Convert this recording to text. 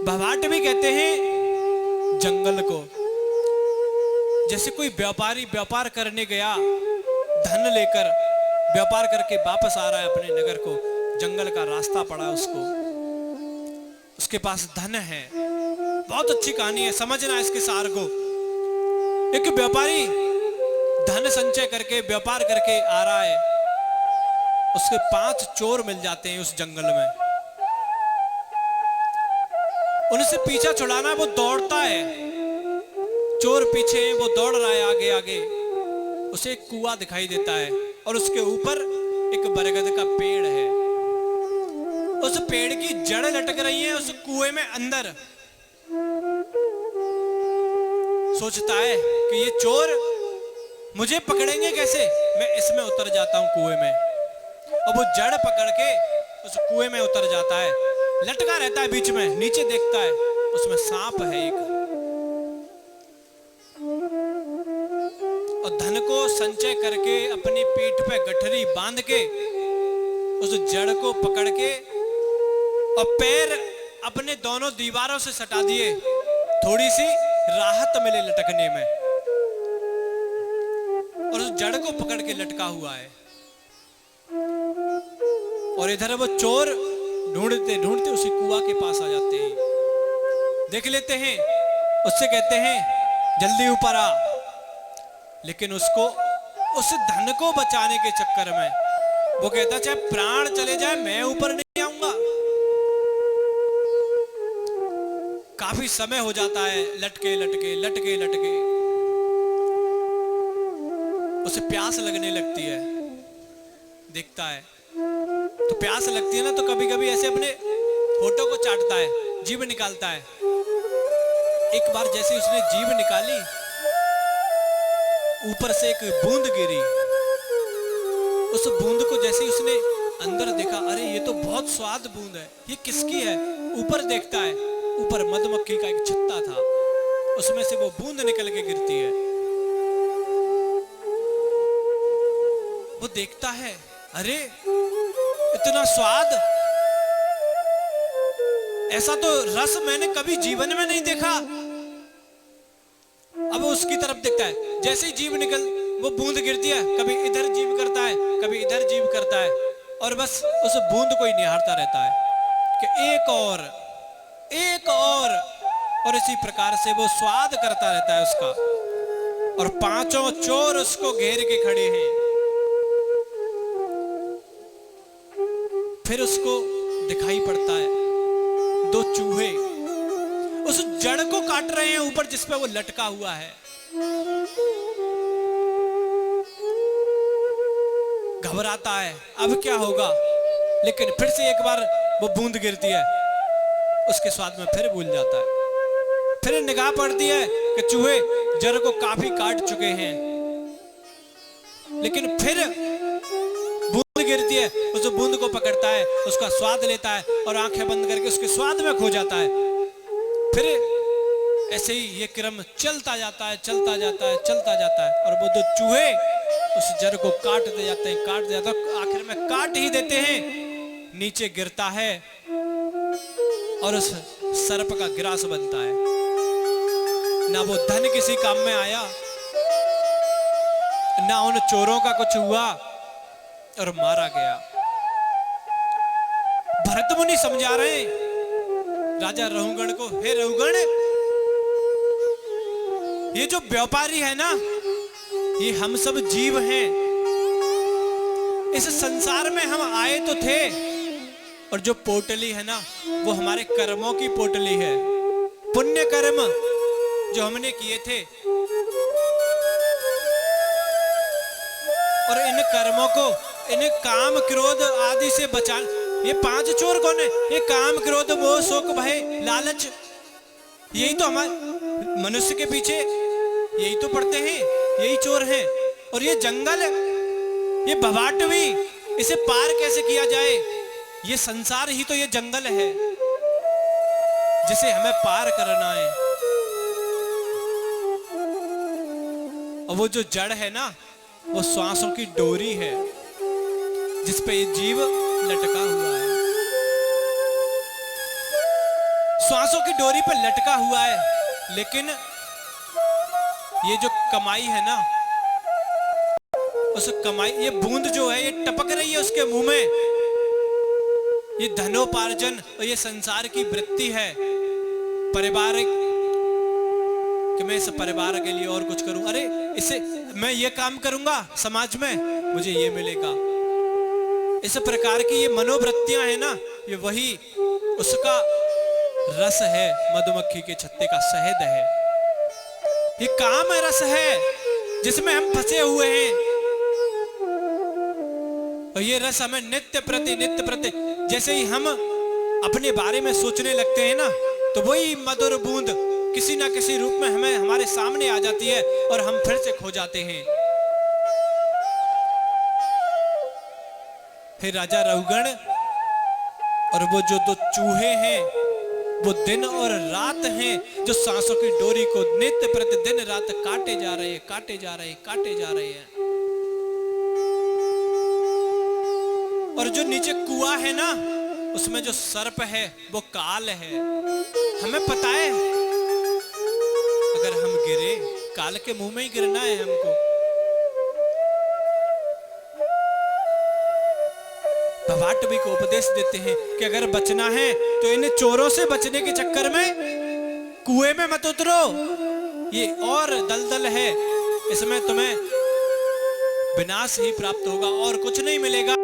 भवाट भी कहते हैं जंगल को। जैसे कोई व्यापारी व्यापार करने गया, धन लेकर व्यापार करके वापस आ रहा है अपने नगर को, जंगल का रास्ता पड़ा उसको, उसके पास धन है। बहुत अच्छी कहानी है, समझना इसके सार को। एक व्यापारी धन संचय करके व्यापार करके आ रहा है, उसके 5 चोर मिल जाते हैं उस जंगल में। उनसे पीछा छुड़ाना, वो दौड़ता है, चोर पीछे है, वो दौड़ रहा है आगे आगे। उसे एक कुआं दिखाई देता है और उसके ऊपर एक बरगद का पेड़ है। उस पेड़ की जड़ लटक रही है उस कुएं में अंदर। सोचता है कि ये चोर मुझे पकड़ेंगे कैसे, मैं इसमें उतर जाता हूं कुएं में। और वो जड़ पकड़ के उस कुएं में उतर जाता है, लटका रहता है बीच में। नीचे देखता है उसमें सांप है एक, और धन को संचय करके अपनी पीठ पे गठरी बांध के उस जड़ को पकड़ के और पैर अपने दोनों दीवारों से सटा दिए, थोड़ी सी राहत मिले लटकने में, और उस जड़ को पकड़ के लटका हुआ है। और इधर वो चोर ढूंढते ढूंढते उसी कुआं के पास आ जाते हैं, देख लेते हैं, उससे कहते हैं जल्दी ऊपर आ। लेकिन उसको उस धन को बचाने के चक्कर में वो कहता चाहे प्राण चले जाए मैं ऊपर नहीं आऊंगा। काफी समय हो जाता है, लटके लटके लटके लटके। उसे प्यास लगने लगती है, देखता है तो प्यास लगती है ना, तो कभी कभी ऐसे अपने होठों को चाटता है, जीभ निकालता है। एक बार जैसे उसने जीभ निकाली, ऊपर से एक बूंद गिरी। उस बूंद को जैसे ही उसने अंदर देखा, अरे ये तो बहुत स्वाद बूंद है, ये किसकी है? ऊपर देखता है, ऊपर मधुमक्खी का एक छत्ता था, उसमें से वो बूंद निकल के गिरती है। वो देखता है, अरे इतना स्वाद, ऐसा तो रस मैंने कभी जीवन में नहीं देखा। अब वो उसकी तरफ देखता है, जैसे ही जीभ निकल वो बूंद गिरती है, कभी इधर जीभ करता है, कभी इधर जीभ करता है, और बस उस बूंद को ही निहारता रहता है कि एक और इसी प्रकार से वो स्वाद करता रहता है उसका। और 5 चोर उसको घेर के खड़े हैं। फिर उसको दिखाई पड़ता है 2 चूहे उस जड़ को काट रहे हैं ऊपर जिस पे वो लटका हुआ है। घबराता है, अब क्या होगा, लेकिन फिर से एक बार वो बूंद गिरती है, उसके स्वाद में फिर भूल जाता है। फिर निगाह पड़ती है कि चूहे जड़ को काफी काट चुके हैं, लेकिन फिर बूंद गिरती है, उस बूंद को पकड़ता है, उसका स्वाद लेता है और आंखें बंद करके उसके स्वाद में खो जाता है। फिर ऐसे ही ये क्रम चलता जाता है, चलता जाता है, चलता जाता है, और वो 2 चूहे उस जड़ को काटते जाते हैं, काटते जाते हैं, आखिर में काट ही देते हैं। नीचे गिरता है और उस सर्प का ग्रास बनता है। ना वो धन किसी काम में आया, ना उन चोरों का कुछ हुआ, और मारा गया। भरत मुनि समझा रहे राजा रहुगण को, हे रहुगण, ये जो व्यापारी है ना, ये हम सब जीव हैं। इस संसार में हम आए तो थे, और जो पोटली है ना, वो हमारे कर्मों की पोटली है। पुण्य कर्म जो हमने किए थे, और इन कर्मों को, इन काम क्रोध आदि से बचा। ये 5 चोर कौन है? ये काम क्रोध मोह शोक भय लालच, यही तो हमारे मनुष्य के पीछे यही तो पड़ते हैं, यही चोर हैं। और ये जंगल, ये भवाटवी, इसे पार कैसे किया जाए? ये संसार ही तो ये जंगल है जिसे हमें पार करना है। और वो जो जड़ है ना, वो श्वासों की डोरी है जिस पे ये जीव लटका हुआ है। श्वासों की डोरी पर लटका हुआ है, लेकिन ये जो कमाई है ना, उस कमाई, ये बूंद जो है ये टपक रही है उसके मुंह में। ये धनोपार्जन और ये संसार की वृत्ति है पारिवारिक, कि मैं इस परिवार के लिए और कुछ करूं, अरे इससे मैं ये काम करूंगा समाज में, मुझे ये मिलेगा। इस प्रकार की ये मनोवृत्तियां है ना, ये वही उसका रस है, मधुमक्खी के छत्ते का शहद है। ये काम रस है जिसमें हम फंसे हुए हैं, और ये रस हमें नित्य प्रति जैसे ही हम अपने बारे में सोचने लगते हैं ना, तो वही मधुर बूंद किसी ना किसी रूप में हमें हमारे सामने आ जाती है और हम फिर से खो जाते हैं। फिर राजा रहुगण और वो जो दो चूहे हैं, वो दिन और रात हैं, जो सांसों की डोरी को नित्य प्रतिदिन रात काटे जा रहे हैं, काटे जा रहे हैं, काटे जा रहे हैं। और जो नीचे कुआं है ना, उसमें जो सर्प है वो काल है। हमें पता है अगर हम गिरे, काल के मुंह में ही गिरना है हमको। भवाटवी को उपदेश देते हैं कि अगर बचना है तो इन चोरों से बचने के चक्कर में कुएं में मत उतरो, ये और दलदल है, इसमें तुम्हें विनाश ही प्राप्त होगा और कुछ नहीं मिलेगा।